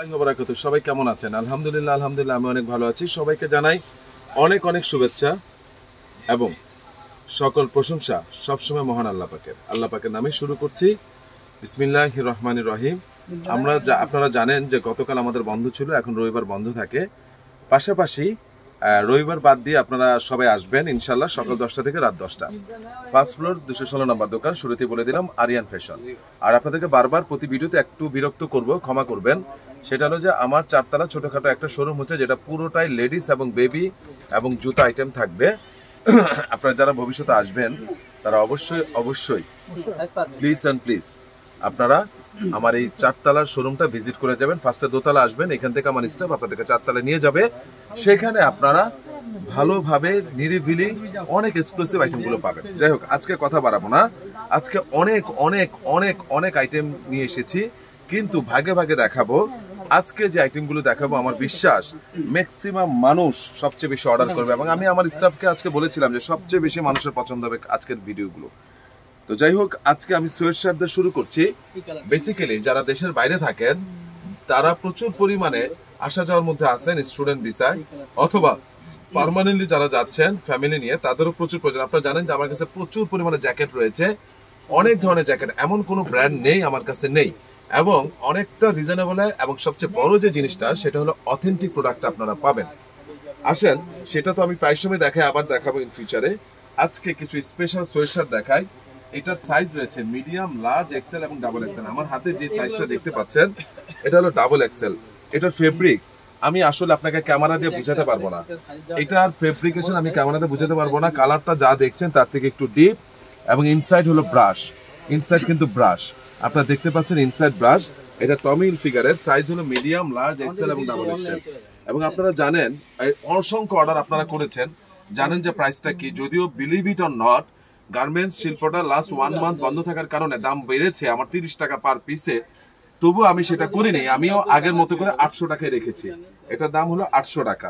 সবাই কেমন আছেন? আলহামদুলিল্লাহ আলহামদুলিল্লাহ আমি অনেক ভালো আছি। সবাইকে জানাই অনেক অনেক শুভেচ্ছা এবং সকল প্রশংসা সবসময় মহান আল্লাহ পাকের নামে শুরু করছি। বিসমিল্লাহির রহমানির রহিম। আপনারা জানেন যে গতকাল আমাদের বন্ধ ছিল, এখন রবিবার বন্ধ থাকে। পাশাপাশি রবিবার বাদ দিয়ে আপনারা সবাই আসবেন ইনশাল্লাহ সকাল 10টা থেকে রাত 10টা। ফার্স্ট ফ্লোর 216 নম্বর দোকান। শুরুতেই বলে দিলাম আরিয়ান ফ্যাশন। আর আপনাদেরকে বারবার প্রতি ভিডিওতে একটু বিরক্ত করব, ক্ষমা করবেন। সেটা হলো যে আমার 4 তলা ছোটখাটো একটা শোরুম হচ্ছে, যেটা পুরোটাই লেডিস এবং বেবি এবং জুতা আইটেম থাকবে। আপনারা যারা ভবিষ্যতে আসবেন তারা অবশ্যই প্লিজ অ্যান্ড প্লিজ আপনারা আমার এই 4 তলার শোরুমটা ভিজিট করে যাবেন। ফার্স্টে দোতলা আসবেন, এখান থেকে আমার স্টাফ আপনাদেরকে 4 তলায় নিয়ে যাবে। সেখানে আপনারা ভালোভাবে নিরিবিলি অনেক এক্সক্লুসিভ আইটেমগুলো পাবেন। যাই হোক, আজকে কথা বাড়াবো না। আজকে অনেক অনেক অনেক অনেক আইটেম নিয়ে এসেছি, কিন্তু ভাগে ভাগে দেখাবো। আজকে যে আইটেমগুলো দেখাবো আমার বিশ্বাস ম্যাক্সিমাম মানুষ সবচেয়ে বেশি অর্ডার করবে, এবং আমি আমার স্টাফকে আজকে বলেছিলাম যে সবচেয়ে বেশি মানুষের পছন্দ হবে আজকের ভিডিওগুলো। তো যাই হোক, আজকে আমি সোয়েট শার্ট দিয়ে শুরু করছি। বেসিক্যালি যারা দেশের বাইরে থাকেন তারা প্রচুর পরিমাণে আসা যাওয়ার মধ্যে আছেন, স্টুডেন্ট ভিসায় অথবা পার্মানেন্টলি যারা যাচ্ছেন ফ্যামিলি নিয়ে, তাদেরও প্রচুর প্রয়োজন। আপনারা জানেন যে আমার কাছে প্রচুর পরিমাণে জ্যাকেট রয়েছে, অনেক ধরনের জ্যাকেট, এমন কোনো ব্র্যান্ড নেই আমার কাছে নেই, এবং অনেকটা রিজনেবল। এবং সবচেয়ে বড় যে জিনিসটা সেটা হলো অথেন্টিক প্রোডাক্ট আপনারা পাবেন। আসেন, সেটা তো আমি প্রায় সময় দেখাই, আবার দেখাবো ইন ফিউচারে। আজকে কিছু স্পেশাল সোয়েটশার্ট দেখাই। এটার সাইজ রয়েছে মিডিয়াম, লার্জ, এক্সেল এবং ডাবল এক্সেল। আমার হাতে যে সাইজটা দেখতে পাচ্ছেন এটা হলো ডাবল এক্সেল। এটার ফেব্রিক্স আমি আসলে আপনাকে ক্যামেরা দিয়ে বুঝাতে পারবো না। এটার ফেব্রিকেশন আমি ক্যামেরা দিয়ে বুঝাতে পারবো না। কালারটা যা দেখছেন তার থেকে একটু ডিপ, এবং ইনসাইড হলো ব্রাশ। ইনসাইড কিন্তু ব্রাশ আপনারা দেখতে পাচ্ছেন, ইনসাইড ব্রাশ। এটা টমি হিলফিগারের, সাইজ হলো মিডিয়াম, লার্জ, এক্সেল এবং ডাবল এক্সেল। এবং আপনারা জানেন অসংখ্য অর্ডার আপনারা করেছেন, জানেন যে প্রাইসটা কি। যদিও believe it or not, garments শিল্পটা লাস্ট 1 মান্থ বন্ধ থাকার কারণে দাম বেড়েছে আমার 30 টাকা পার পিসে, তবু আমি সেটা করিনি। আমিও আগের মতো করে 800 টাকায় রেখেছি। এটার দাম হলো 800 টাকা।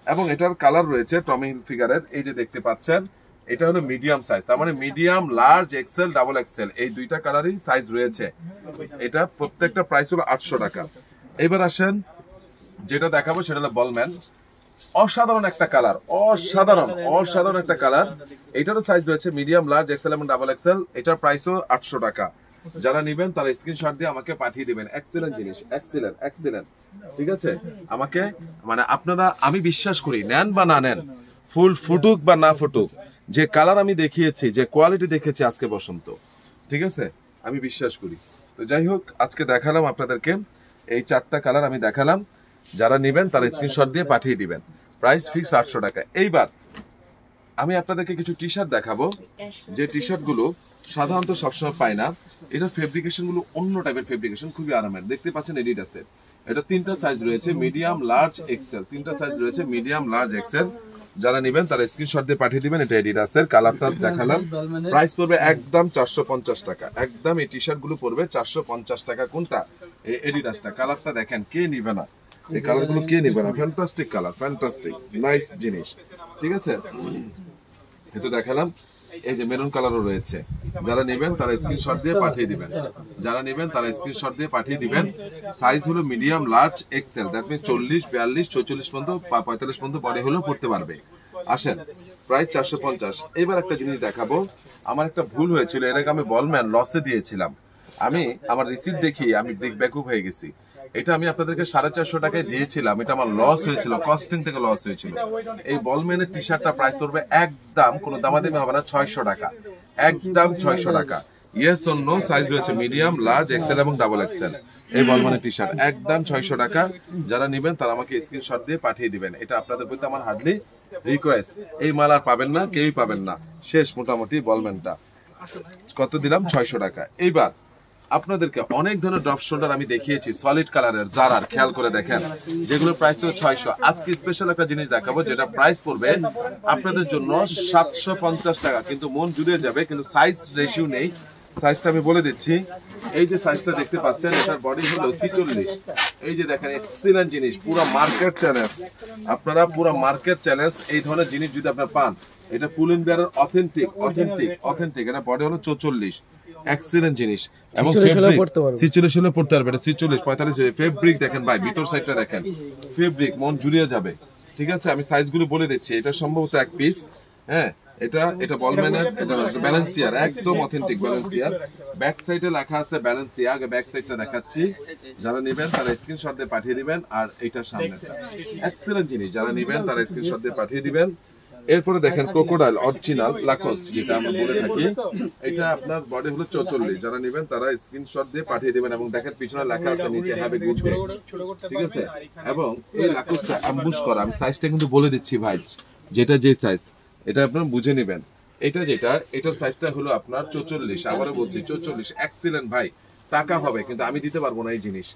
এবং এটার কালার রয়েছে টমি হিলফিগারের, এই যে দেখতে পাচ্ছেন, এটা হলো মিডিয়াম সাইজ। তার মানে medium, large, XL, double XL এই দুইটা কালারই সাইজ রয়েছে। এটা প্রত্যেকটা প্রাইস হলো 800 টাকা। এবার আসেন, যেটা দেখাবো সেটা হলো বলম্যান। অসাধারণ একটা কালার, অসাধারণ একটা কালার। এটারও সাইজ রয়েছে মিডিয়াম, লার্জ, এক্সেল এবং ডাবল এক্সেল। এটার প্রাইসও 800 টাকা। যারা নিবেন তারা স্ক্রিনশট দিয়ে আমাকে পাঠিয়ে দিবেন। এক্সেলেন্ট জিনিস, এক্সেলেন্ট। ঠিক আছে, আমাকে মানে আপনারা, আমি বিশ্বাস করি নেন বা না নেন, ফুল ফুটুক বা না ফুটুক, যে কালার আমি দেখিয়েছি, যে কোয়ালিটি দেখেছি আজকে বসন্ত, ঠিক আছে, আমি বিশ্বাস করি। তো যাই হোক, আজকে দেখালাম আপনাদেরকে এই 4টা কালার আমি দেখালাম। যারা নেবেন তারা স্ক্রিনশট দিয়ে পাঠিয়ে দিবেন। প্রাইস ফিক্স 800 টাকা। এইবার আমি আপনাদেরকে কিছু টি শার্ট দেখাবো, যে টি শার্ট গুলো সাধারণত সবসময় পাই না। এটার ফেব্রিকেশন গুলো অন্য টাইপের ফেব্রিকেশন, খুবই আরামের। দেখতে পাচ্ছেন এডিডাসের। এটা 3টা সাইজ রয়েছে, মিডিয়াম, লার্জ, এক্সেল। 3টা সাইজ রয়েছে, মিডিয়াম, লার্জ, এক্সেল। যারা নেবেন তারা স্ক্রিনশট দিয়ে পাঠিয়ে দিবেন। এটা এডিডাসের, কালারটা দেখালাম। প্রাইস পড়বে একদম 450 টাকা। একদম এই টি শার্ট গুলো পড়বে 450 টাকা। কোনটা? এই এডিডাসটা। কালারটা দেখেন, কে নিবে না এই কালারগুলো, কে নিবে না? ফ্যান্টাস্টিক কালার, ফ্যান্টাস্টিক নাইস জিনিস। ঠিক আছে, এটা দেখালাম। এই যে মেরুন কালারও রয়েছে। যারা নেবেন তারা স্ক্রিনশট দিয়ে পাঠিয়ে দিবেন। সাইজ হলো medium, large, XL. That means 40, 42, 44 পর্যন্ত, 45 পর্যন্ত বডি হলেও পড়তে পারবে। আসেন, প্রাইস 450। এবার একটা জিনিস দেখাবো। আমার একটা ভুল হয়েছিল, এর আগে আমি বলম্যান লসে দিয়েছিলাম। আমি আমার রিসিপ্ট দেখি আমি বেকুব হয়ে গেছি। এটা আমি আপনাদেরকে 450 টাকায় দিয়েছিলাম। এটা আমার লস হয়েছিল, কস্টিং থেকে লস হয়েছিল। এই বলম্যানের টি শার্টটা প্রাইস পড়বে একদম, কোনো দামাদামি হবে না, 600 টাকা। একদম 600 টাকা। ইয়েস অর নো, সাইজ রয়েছে মিডিয়াম, লার্জ, এক্সেল এবং ডাবল এক্সেল। এই বলম্যানের টি শার্ট একদম 600 টাকা। যারা নেবেন তারা আমাকে স্ক্রিনশট দিয়ে পাঠিয়ে দিবেন। এটা আপনাদের প্রতি আমার হার্ডলি রিকোয়েস্ট। এই মাল আর পাবেন না, কেউই পাবেন না, শেষ মোটামুটি বলম্যানটা। কত দিলাম? 600 টাকা। এইবার আপনাদেরকে অনেক ধরনের ড্রপ শোল্ডার আমি দেখিয়েছি, সলিড কালারের, জারার, খেয়াল করে দেখেন, যেগুলো প্রাইস ছিল 600। আজকে স্পেশাল একটা জিনিস দেখাবো, যেটা প্রাইস পড়বে আপনাদের জন্য 750 টাকা। কিন্তু মন জুড়ে যাবে, কিন্তু সাইজ রেশিও নেই। সাইজটা আমি বলে দিচ্ছি। এই যে সাইজটা দেখতে পাচ্ছেন, এটার বডি হলো 46। এই যে দেখেন, এক্সিলেন্ট জিনিস, পুরো মার্কেট চ্যালেঞ্জ। আপনারা পুরো মার্কেট চ্যালেঞ্জ এই ধরনের জিনিস যদি আপনারা পান, এটা পুল ইন বিয়ারের অথেন্টিক। এটা বডি হলো 44। এক্সিলেন্ট জিনিস এবং 46 হলেও পড়তে পারবে। 46 হলে পড়তে পারবে, এটা 46 45 ফেব্রিক দেখেন ভাই, ভিতর সাইডটা দেখেন, ফেব্রিক মন জুড়িয়ে যাবে। ঠিক আছে, আমি সাইজগুলো বলে দিচ্ছি। এটা সম্ভবত এক পিস, হ্যাঁ, এটা বলম্যানের, এটা ব্যালেন্সিয়ার, একদম অথেন্টিক ব্যালেন্সিয়ার। ব্যাক সাইডে লেখা আছে ব্যালেন্সিয়া, আগে ব্যাক সাইডটা দেখাচ্ছি। যারা নেবেন তারা স্ক্রিনশট দিয়ে পাঠিয়ে দিবেন। আর এটা সামনেটা এক্সেলেন্ট জিনিস, যারা নেবেন তারা স্ক্রিনশট দিয়ে পাঠিয়ে দিবেন। এরপরে দেখেন ক্রোকোডাইল অরিজিনাল লাকোস্ট, যেটা আমরা বলে থাকি, এটা আপনার বডি হলো 44। যারা নেবেন তারা স্ক্রিনশট দিয়ে পাঠিয়ে দিবেন। এবং দেখেন পিছনে লেখা আছে নিচে হ্যাভ এ গুড ডে, ঠিক আছে। এবং এই লাকোস্টটা অ্যাম্বুশ করা, আমি সাইজটা কিন্তু বলে দিচ্ছি ভাই, যেটা যে সাইজ এটা আপনারা বুঝে নেবেন। এটার সাইজটা হলো আপনার 44, আবারও বলছি 44। এক্সিলেন্ট ভাই, টাকা হবে কিন্তু আমি দিতে পারবো না এই জিনিস।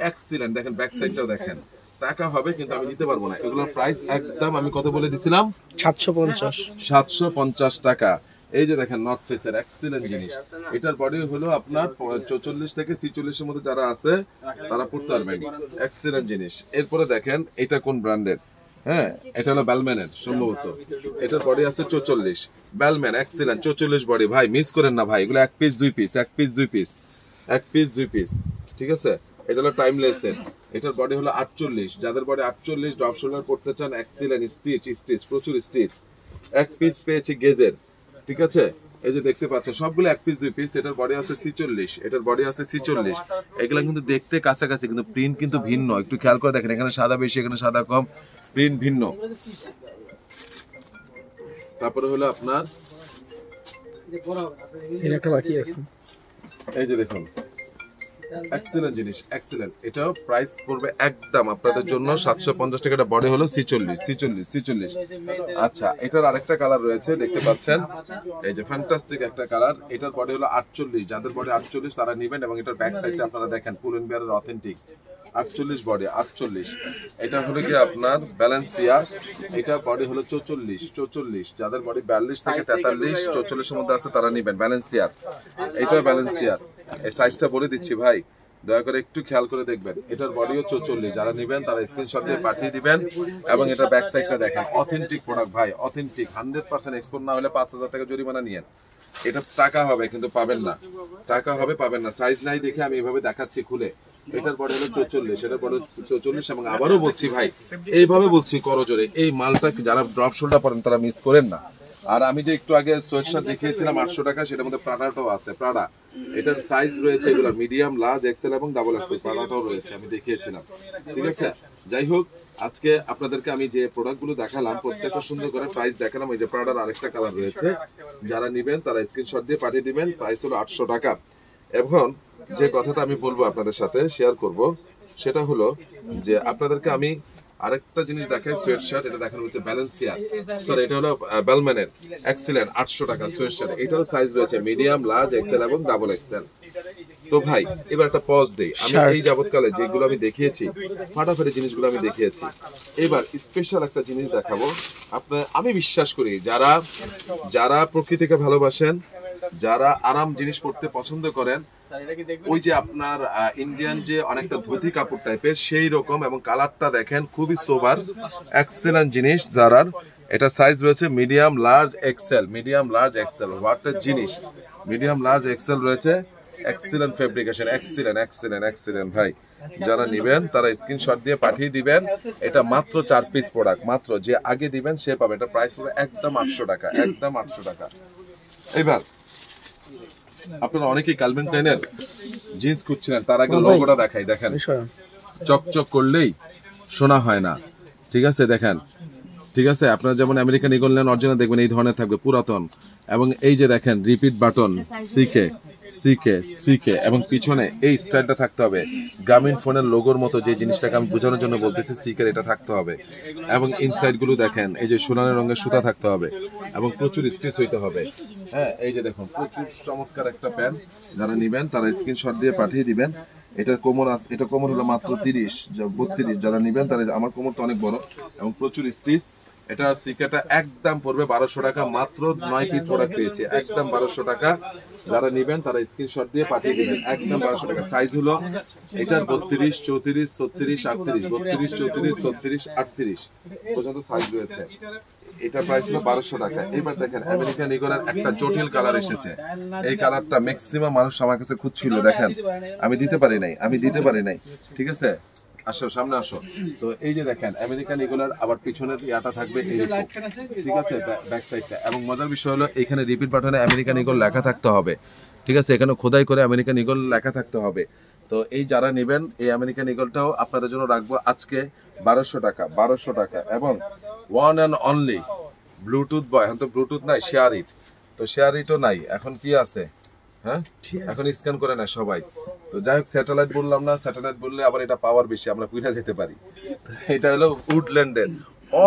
এক্সিলেন্ট, দেখেন ব্যাক সাইডটাও দেখেন, টাকা হবে কিন্তু আমি দিতে পারবো না। এগুলোর প্রাইস একদম আমি কত বলে দিছিলাম, 750 টাকা। এই যে দেখেন নর্থ ফেসের এক্সিলেন্ট জিনিস, এটার বডি হলো আপনার 44 থেকে 46 এর মধ্যে যারা আছে তারা পড়তে পারবেন, এক্সিলেন্ট জিনিস। এরপরে দেখেন এটা কোন ব্র্যান্ডের, হ্যাঁ, এটা হলো ব্যালম্যানের সম্ভবত, এটার বডি আছে 44, ব্যালম্যান এক্সিলেন্ট 44 বডি ভাই, মিস করেন না ভাই, এগুলো এক পিস দুই পিস, ঠিক আছে। এটা হলো টাইমলেসের, এটার বডি হলো 48, যাদের বডি 48 ড্রপ শোল্ডার পড়তে চান, এক্সিলেন্ট স্টিচ প্রচুর স্টিচ। এক পিস পেয়েছি গেজের, ঠিক আছে, এই যে দেখতে পাচ্ছেন সবগুলো এক পিস দুই পিস। এটার বডি আছে 46, এটার বডি আছে 46। এগুলা কিন্তু দেখতে কাছাকাছি কিন্তু প্রিন্ট কিন্তু ভিন্ন, একটু খেয়াল করে দেখেন, এখানে সাদা বেশি এখানে সাদা কম, প্রিন্ট ভিন্ন। তারপরে হলো আপনার একটা বাকি আছে, এই যে দেখুন এক্সেলেন্ট জিনিস, এক্সেলেন্ট। এটাও প্রাইস পড়বে একদম আপনাদের জন্য 750 টাকা। বডি হলো 46। আচ্ছা, এটার আরেকটা কালার রয়েছে দেখতে পাচ্ছেন, এই যে ফ্যান্টাস্টিক একটা কালার। এটার বডি হলো 48, যাদের বডি 48 তারা নেবেন। এবং এটার ব্যাক সাইডটা আপনারা দেখেন, পুলেন বিয়ারের অথেন্টিক 48 বডি 48। এটা হলো কি আপনার ব্যালেন্সিয়া, এটা বডি হলো 44, যাদের বডি 42 থেকে 43 44 এর মধ্যে আছে তারা নেবেন ব্যালেন্সিয়ার। এটা ব্যালেন্সিয়ার, এই সাইজটা বলে দিচ্ছি ভাই, দয়া করে একটু খেয়াল করে দেখবেন। এটার বডিও 44, যারা নেবেন তারা স্ক্রিনশট দিয়ে পাঠিয়ে দিবেন। এবং এটার ব্যাক সাইডটা দেখেন, অথেন্টিক প্রোডাক্ট ভাই, অথেন্টিক 100% এক্সপোর্ট না হলে 5000 টাকা জরিমানা নিয়েন। এটা টাকা হবে কিন্তু পাবেন না, পাবেন না। সাইজ নাই দেখে আমি এভাবে দেখাচ্ছি খুলে। এটার বডি হলো 44, এটার বডি 44। এবং আবারও বলছি ভাই, এইভাবে বলছি করজোরে, এই মালটা যারা ড্রপ শোল্ডার পরেন তারা মিস করেন না। আর আমি যে একটু আগে সোয়েটশার্ট দেখিয়েছিলাম 800 টাকা, সেটার মধ্যে প্রাডাটাও আছে, প্রাডা। এটার সাইজ রয়েছে এগুলো মিডিয়াম, লার্জ, এক্সেল এবং ডাবল এক্সেল, প্রাডাটাও রয়েছে, আমি দেখিয়েছিলাম, ঠিক আছে। যাই হোক, আজকে আপনাদেরকে আমি যে প্রোডাক্টগুলো দেখালাম প্রত্যেকটা সুন্দর করে প্রাইস দেখালাম। এই যে প্রাডার আরেকটা কালার রয়েছে, যারা নেবেন তারা স্ক্রিনশট দিয়ে পাঠিয়ে দিবেন। প্রাইস হলো 800 টাকা। এখন যে কথাটা আমি বলবো আপনাদের সাথে শেয়ার করব, সেটা হলো যে আপনাদেরকে আমি আরেকটা জিনিস দেখাই, সোয়েটশার্ট। এটা দেখানো হচ্ছে ব্যালেন্সিয়ার, সরি এটা হলো বেলম্যানের এক্সেলেন্ট 800 টাকা সোয়েটশার্ট। এটাও সাইজ রয়েছে মিডিয়াম, লার্জ, এক্সেল এবং ডাবল এক্সেল। তো ভাই এবার একটা পজ দেই, আমি এই যাবতকালে যেগুলো আমি দেখিয়েছি ফাটাফাটি জিনিসগুলো আমি দেখিয়েছি, এবার স্পেশাল একটা জিনিস দেখাবো। আপনার আমি বিশ্বাস করি যারা প্রকৃতিকে ভালোবাসেন, যারা আরাম জিনিস পড়তে পছন্দ করেন, ওই যে আপনার ইন্ডিয়ান যে অনেকটা ধুতি কাপড় টাইপের সেই রকম, এবং কালারটা দেখেন খুবই সোবার, এক্সেলেন্ট জিনিস। যারার এটা সাইজ রয়েছে medium, large, XL, what a জিনিস, মিডিয়াম, লার্জ, এক্সেল রয়েছে। এক্সেলেন্ট ফেব্রিকেশন, এক্সেলেন্ট ভাই। যারা নেবেন তারা স্ক্রিনশট দিয়ে পাঠিয়ে দিবেন। এটা মাত্র 4 পিস প্রোডাক্ট, মাত্র যে আগে দিবেন সে পাবে। এটা প্রাইস হবে একদম 800 টাকা, একদম 800 টাকা। এবার আপনারা অনেকেই ক্যালভিন ক্লাইনের জিন্স খুঁজছিলেন, তার আগে লোগোটা দেখাই, দেখেন চকচক করলেই শোনা হয় না, ঠিক আছে, দেখেন, ঠিক আছে। আপনারা যেমন আমেরিকান ইগল নেন অরিজিনাল দেখবেন এই ধরনের থাকবে, পুরাতন। এবং এই যে দেখেন রিপিট বাটন, সিকে এবং পিছনে এই স্টাইলটা থাকতে হবে, গ্রামীণ ফোনের লোগোর মতো, যে জিনিসটাকে আমি বোঝানোর জন্য বলতেছি, সিকের এটা থাকতে হবে। এবং ইনসাইড গুলো দেখেন, এই যে সোনালী রঙের সুতা থাকতে হবে এবং প্রচুর স্টিচ হইতে হবে। হ্যাঁ, এই যে দেখুন প্রচুর চমৎকার একটা প্যান্ট। যারা নেবেন তারা স্ক্রিনশট দিয়ে পাঠিয়ে দিবেন। এটা কোমর হলো মাত্র 32। যারা নেবেন তারা, আমার কোমর তো অনেক বড় এবং প্রচুর স্টিচ। এটা সিকেটা একদম পড়বে 1200 টাকা, মাত্র 9 পিস প্রোডাক্ট পেয়েছি, একদম 1200 টাকা। যারা নেবেন তারা স্ক্রিনশট দিয়ে পাঠিয়ে দিবেন, একদম 1200 টাকা। সাইজ হলো এটার 32, 34, 36, 38, 32, 34, 36, 38 পর্যন্ত সাইজ রয়েছে। এটা প্রাইস হলো 1200 টাকা। এবার দেখেন আমেরিকান ঈগলের একটা জটিল কালার এসেছে। এই কালারটা ম্যাক্সিমাম মানুষ আমার কাছে খুঁজছিল, দেখেন আমি দিতে পারি নাই, ঠিক আছে? আসো সামনে আসো। তো এই যে দেখেন আমেরিকান ঈগলের আবার পিছনের ইয়াটা থাকবে এইরকম, ঠিক আছে, ব্যাক সাইডটা। এবং মজার বিষয় হলো এখানে রিপিট বাটনে আমেরিকান ঈগল লেখা থাকতে হবে, ঠিক আছে? এখানে খোদাই করে আমেরিকান ঈগল লেখা থাকতে হবে। তো এই যারা নেবেন এই আমেরিকান ঈগলটাও আপনাদের জন্য রাখবো আজকে 1200 টাকা। এবং ওয়ান অ্যান্ড অনলি ব্লুটুথ বয়, এখন তো ব্লুটুথ নাই, শেয়ার ইট। তো শেয়ার ইটও নাই, এখন কি আছে? হ্যাঁ, এখন স্ক্যান করে না সবাই। তো যাই হোক, স্যাটেলাইট বললাম না, স্যাটেলাইট বললে আবার এটা পাওয়ার বেশি, আমরা পুইরা যেতে পারি। এটা হলো উডল্যান্ডের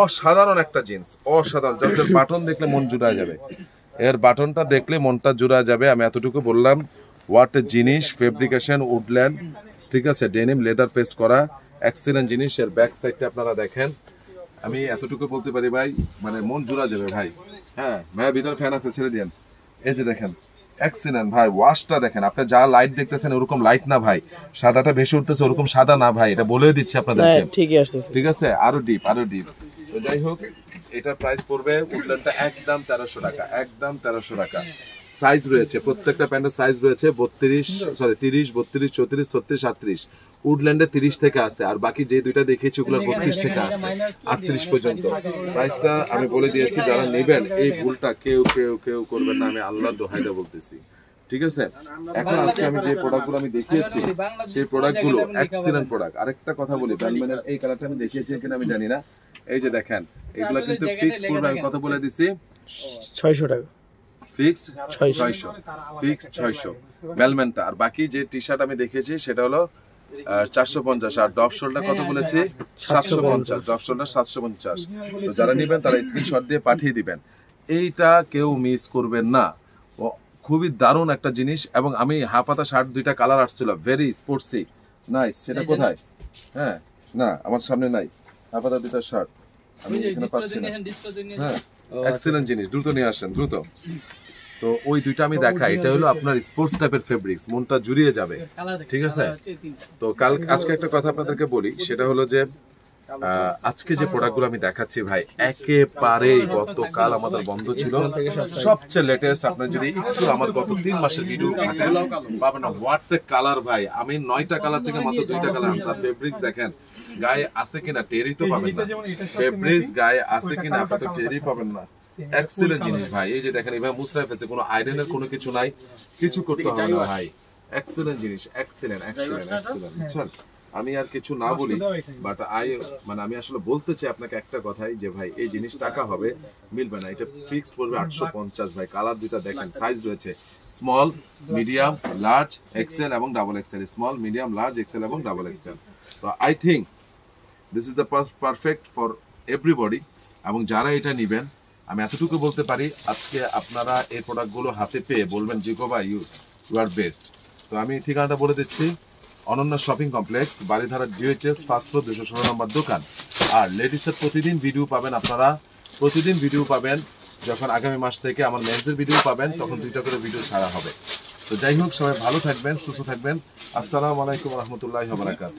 অসাধারণ একটা জিন্স, অসাধারণ। জাস্ট বাটন দেখলে মন জুড়া যাবে, এর বাটনটা দেখলে মনটা জুড়া যাবে। আমি এতটুকু বললাম, হোয়াট জিনিস, ফেব্রিকেশন উডল্যান্ড, ঠিক আছে, ডেনিম লেদার পেস্ট করা, এক্সিলেন্ট জিনিস। এর ব্যাক সাইডটা আপনারা দেখেন, আমি এতটুকু বলতে পারি ভাই, মানে মন জুড়া যাবে ভাই। হ্যাঁ ভাই, ভিতরে ফ্যান আছে, ছেড়ে দিন। এই যে দেখেন এক্সিলেন্ট ভাই, ওয়াশটা দেখেন। আপনি যা লাইট দেখতেছেন ওরকম লাইট না ভাই, সাদাটা ভেসে উঠতেছে ওরকম সাদা না ভাই, এটা বলে দিচ্ছি আপনাদেরকে, ঠিক আছে? আরো ডিপ। তো যাই হোক, এটার প্রাইস পড়বে উডল্যান্ডটা একদম 1300 টাকা, একদম 1300 টাকা। সাইজ রয়েছে, প্রত্যেকটা প্যান্টের সাইজ রয়েছে 30, 32, 34, 36, 38। উডল্যান্ডে 30 থেকে আছে, আর বাকি যে দুইটা দেখিয়েছি ওগুলো 32 থেকে আছে 38 পর্যন্ত। প্রাইসটা আমি বলে দিয়েছি, যারা নেবেন এই ভুলটা কেউ করবেন না, আমি আল্লাহর দোহাইটা বলতেছি, ঠিক আছে? এখন আজকে আমি যে প্রোডাক্টগুলো আমি দেখিয়েছি সেই প্রোডাক্টগুলো এক্সিলেন্ট প্রোডাক্ট। আরেকটা কথা বলি, ব্যান্ডম্যানের এই কালারটা আমি দেখিয়েছি কিনা আমি জানি না। এই যে দেখেন, এগুলো কিন্তু ফিক্সড পড়বে, আমি কত বলে দিছি? 600 টাকা ফিক্সড 600 বেলম্যানটা। আর বাকি যে টি শার্ট আমি দেখিয়েছি সেটা হলো 450। আর ডপ শোল্ডার কত বলেছি? 750। Depth shoulder 750। তো যারা নেবেন তারা স্ক্রিনশট দিয়ে পাঠিয়ে দিবেন। এইটা কেউ মিস করবেন না, খুবই দারুণ একটা জিনিস। এবং আমি হাফাতা শার্ট দুইটা কালার আসছিল, ভেরি স্পোর্টসি, নাইস। সেটা কোথায়? হ্যাঁ, না আমার সামনে নাই হাফাতা দুইটা শার্ট, আমি এখানে পাচ্ছি না। হ্যাঁ, এক্সিলেন্ট জিনিস, দ্রুত নিয়ে আসেন, দ্রুত। তো ওই দুইটা আমি দেখাই, এটা হলো আপনার স্পোর্টস টাইপের ফেব্রিক্স, মনটা জুড়িয়ে যাবে, ঠিক আছে? তো আজকে একটা কথা আপনাদেরকে বলি, সেটা হলো যে আজকে যে প্রোডাক্টগুলো আমি দেখাচ্ছি ভাই, একেবারেই গতকাল আমাদের বন্ধ ছিল, সবচেয়ে লেটেস্ট। আপনি যদি একটু আমার গত 3 মাসের ভিডিও ঘাটেন পাবেন না, হোয়াট দ্য কালার ভাই। আমি 9টা কালার থেকে মাত্র 2টা কালার আনসার। ফেব্রিক্স দেখেন গায়ে আছে কিনা, টেরি তো পাবেন না। ফেব্রিক্স গায়ে আছে কিনা আপনি তো টেরি পাবেন না। এক্সিলেন্ট জিনিস ভাই। এই যে দেখেন, এভাবে মুছরাই ফেসে, কোনো আয়রনের কোনো কিছু নাই, কিছু করতে হবে না ভাই। এক্সিলেন্ট জিনিস, এক্সিলেন্ট। বুঝছেন? আমি আর কিছু না বলি, বাট আমি আসলে বলতে চাই আপনাকে একটা কথাই, যে ভাই এই জিনিস টাকা হবে, মিলবে না। এটা ফিক্সড পড়বে 850 ভাই। কালার দুইটা দেখেন, সাইজ রয়েছে স্মল, মিডিয়াম, লার্জ, এক্সেল এবং double XL. Small, medium, large, XL এবং ডাবল এক্সেল। তো I think this is the perfect for everybody. এবং যারা এটা নেবেন, আমি এতটুকু বলতে পারি, আজকে আপনারা এই প্রোডাক্টগুলো হাতে পেয়ে বলবেন, জিকো ভাই ইউ আর বেস্ট। তো আমি ঠিকানাটা বলে দিচ্ছি, অনন্য shopping complex, Baridhara DHS first floor 216 নম্বর দোকান। আর লেডিসের প্রতিদিন ভিডিও পাবেন আপনারা, প্রতিদিন ভিডিও পাবেন। যখন আগামী মাস থেকে আমার মেন্সদের ভিডিও পাবেন, তখন 2টা করে ভিডিও ছাড়া হবে। তো যাই হোক, সবাই ভালো থাকবেন, সুস্থ থাকবেন। আসসালামু আলাইকুম ওয়া রাহমাতুল্লাহি ওয়া বারাকাতুহু।